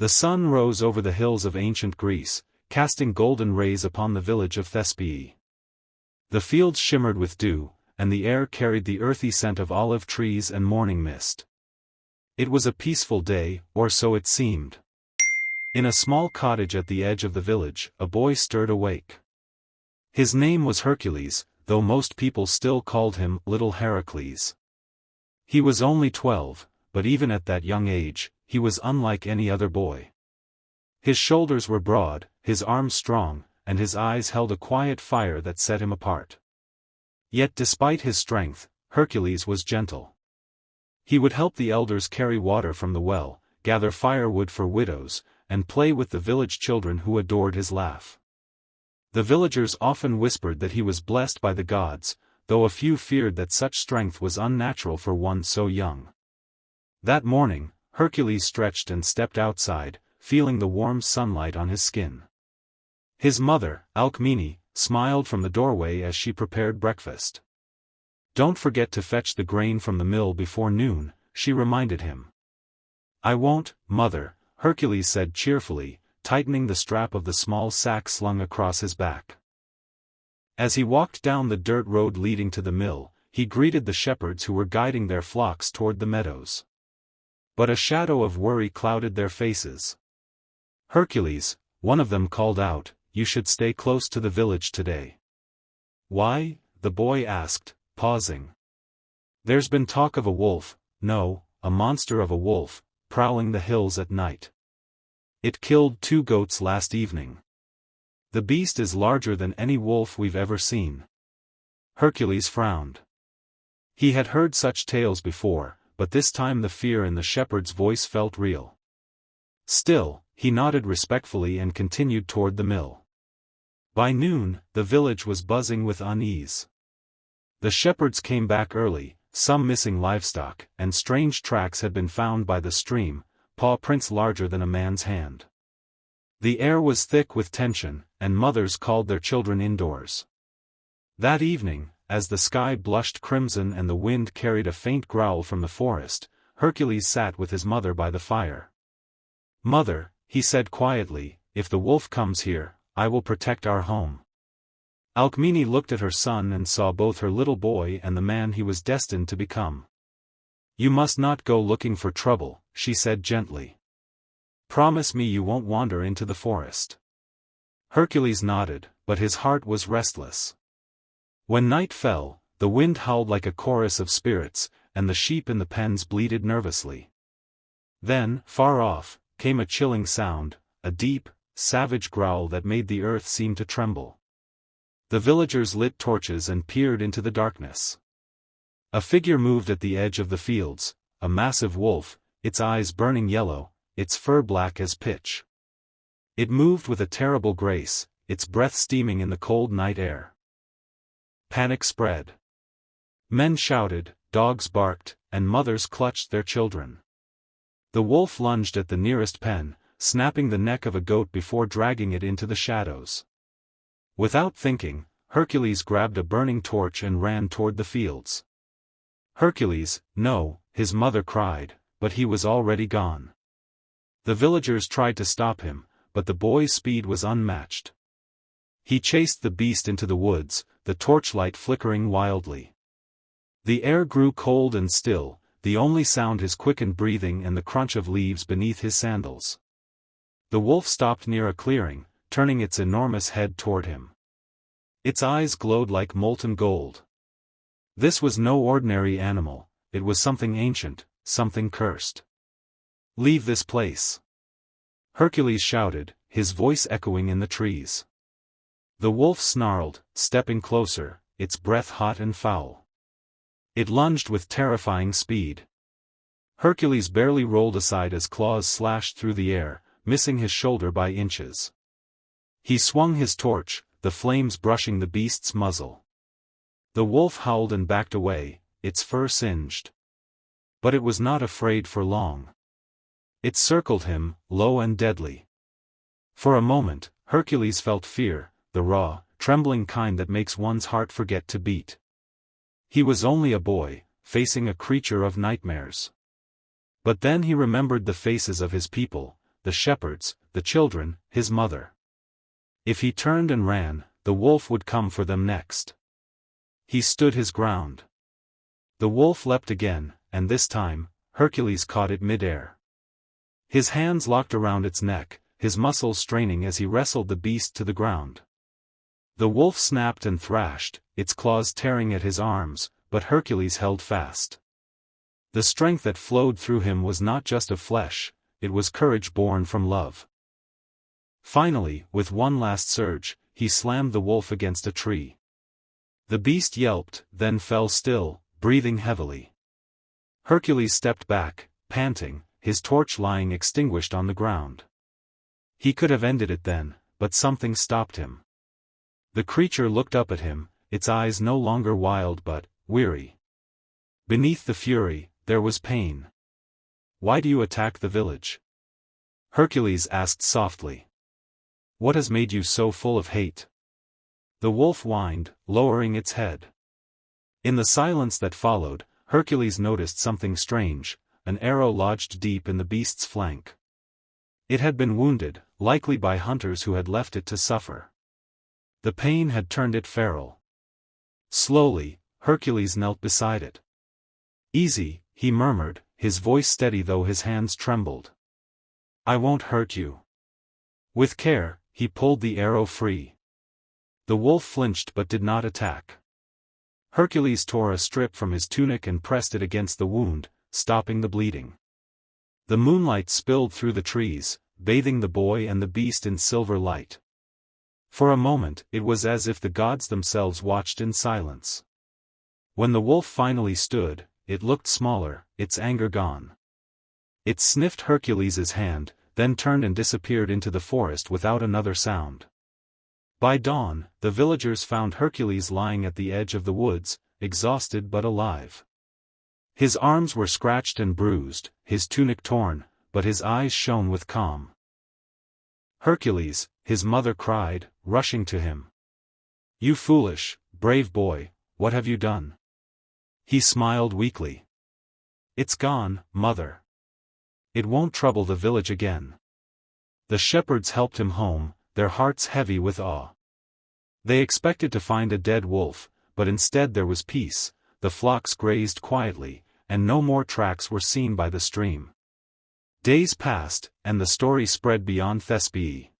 The sun rose over the hills of ancient Greece, casting golden rays upon the village of Thespiae. The fields shimmered with dew, and the air carried the earthy scent of olive trees and morning mist. It was a peaceful day, or so it seemed. In a small cottage at the edge of the village, a boy stirred awake. His name was Hercules, though most people still called him Little Heracles. He was only 12, but even at that young age, he was unlike any other boy. His shoulders were broad, his arms strong, and his eyes held a quiet fire that set him apart. Yet despite his strength, Hercules was gentle. He would help the elders carry water from the well, gather firewood for widows, and play with the village children who adored his laugh. The villagers often whispered that he was blessed by the gods, though a few feared that such strength was unnatural for one so young. That morning, Hercules stretched and stepped outside, feeling the warm sunlight on his skin. His mother, Alcmene, smiled from the doorway as she prepared breakfast. "Don't forget to fetch the grain from the mill before noon," she reminded him. "I won't, mother," Hercules said cheerfully, tightening the strap of the small sack slung across his back. As he walked down the dirt road leading to the mill, he greeted the shepherds who were guiding their flocks toward the meadows. But a shadow of worry clouded their faces. "Hercules," one of them called out, "you should stay close to the village today." "Why?" the boy asked, pausing. "There's been talk of a wolf, no, a monster of a wolf, prowling the hills at night. It killed 2 goats last evening. The beast is larger than any wolf we've ever seen." Hercules frowned. He had heard such tales before, but this time the fear in the shepherd's voice felt real. Still, he nodded respectfully and continued toward the mill. By noon, the village was buzzing with unease. The shepherds came back early, some missing livestock, and strange tracks had been found by the stream, paw prints larger than a man's hand. The air was thick with tension, and mothers called their children indoors. That evening, as the sky blushed crimson and the wind carried a faint growl from the forest, Hercules sat with his mother by the fire. "Mother," he said quietly, "if the wolf comes here, I will protect our home." Alcmene looked at her son and saw both her little boy and the man he was destined to become. "You must not go looking for trouble," she said gently. "Promise me you won't wander into the forest." Hercules nodded, but his heart was restless. When night fell, the wind howled like a chorus of spirits, and the sheep in the pens bleated nervously. Then, far off, came a chilling sound, a deep, savage growl that made the earth seem to tremble. The villagers lit torches and peered into the darkness. A figure moved at the edge of the fields, a massive wolf, its eyes burning yellow, its fur black as pitch. It moved with a terrible grace, its breath steaming in the cold night air. Panic spread. Men shouted, dogs barked, and mothers clutched their children. The wolf lunged at the nearest pen, snapping the neck of a goat before dragging it into the shadows. Without thinking, Hercules grabbed a burning torch and ran toward the fields. "Hercules, no," his mother cried, but he was already gone. The villagers tried to stop him, but the boy's speed was unmatched. He chased the beast into the woods, the torchlight flickering wildly. The air grew cold and still, the only sound his quickened breathing and the crunch of leaves beneath his sandals. The wolf stopped near a clearing, turning its enormous head toward him. Its eyes glowed like molten gold. This was no ordinary animal, it was something ancient, something cursed. "Leave this place!" Hercules shouted, his voice echoing in the trees. The wolf snarled, stepping closer, its breath hot and foul. It lunged with terrifying speed. Hercules barely rolled aside as claws slashed through the air, missing his shoulder by inches. He swung his torch, the flames brushing the beast's muzzle. The wolf howled and backed away, its fur singed. But it was not afraid for long. It circled him, low and deadly. For a moment, Hercules felt fear, the raw, trembling kind that makes one's heart forget to beat. He was only a boy, facing a creature of nightmares. But then he remembered the faces of his people, the shepherds, the children, his mother. If he turned and ran, the wolf would come for them next. He stood his ground. The wolf leapt again, and this time, Hercules caught it mid-air. His hands locked around its neck, his muscles straining as he wrestled the beast to the ground. The wolf snapped and thrashed, its claws tearing at his arms, but Hercules held fast. The strength that flowed through him was not just of flesh, it was courage born from love. Finally, with one last surge, he slammed the wolf against a tree. The beast yelped, then fell still, breathing heavily. Hercules stepped back, panting, his torch lying extinguished on the ground. He could have ended it then, but something stopped him. The creature looked up at him, its eyes no longer wild but weary. Beneath the fury, there was pain. "Why do you attack the village?" Hercules asked softly. "What has made you so full of hate?" The wolf whined, lowering its head. In the silence that followed, Hercules noticed something strange, an arrow lodged deep in the beast's flank. It had been wounded, likely by hunters who had left it to suffer. The pain had turned it feral. Slowly, Hercules knelt beside it. "Easy," he murmured, his voice steady though his hands trembled. "I won't hurt you." With care, he pulled the arrow free. The wolf flinched but did not attack. Hercules tore a strip from his tunic and pressed it against the wound, stopping the bleeding. The moonlight spilled through the trees, bathing the boy and the beast in silver light. For a moment, it was as if the gods themselves watched in silence. When the wolf finally stood, it looked smaller, its anger gone. It sniffed Hercules's hand, then turned and disappeared into the forest without another sound. By dawn, the villagers found Hercules lying at the edge of the woods, exhausted but alive. His arms were scratched and bruised, his tunic torn, but his eyes shone with calm. "Hercules," his mother cried, rushing to him. "You foolish, brave boy, what have you done?" He smiled weakly. "It's gone, mother. It won't trouble the village again." The shepherds helped him home, their hearts heavy with awe. They expected to find a dead wolf, but instead there was peace, the flocks grazed quietly, and no more tracks were seen by the stream. Days passed, and the story spread beyond Thespii.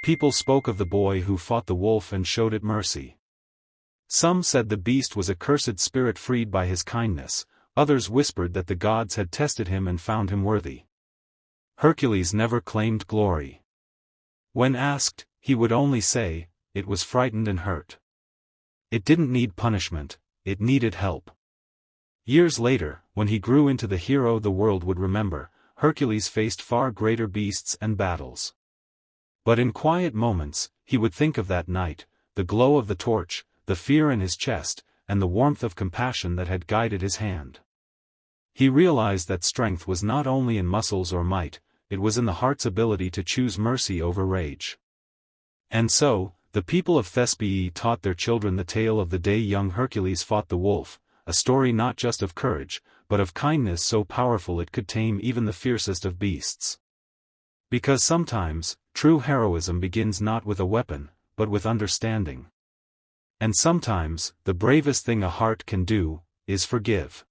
People spoke of the boy who fought the wolf and showed it mercy. Some said the beast was a cursed spirit freed by his kindness, others whispered that the gods had tested him and found him worthy. Hercules never claimed glory. When asked, he would only say, "It was frightened and hurt." It didn't need punishment, it needed help. Years later, when he grew into the hero the world would remember, Hercules faced far greater beasts and battles. But in quiet moments, he would think of that night, the glow of the torch, the fear in his chest, and the warmth of compassion that had guided his hand. He realized that strength was not only in muscles or might, it was in the heart's ability to choose mercy over rage. And so, the people of Thespii taught their children the tale of the day young Hercules fought the wolf, a story not just of courage, but of kindness so powerful it could tame even the fiercest of beasts. Because sometimes, true heroism begins not with a weapon, but with understanding. And sometimes, the bravest thing a heart can do, is forgive.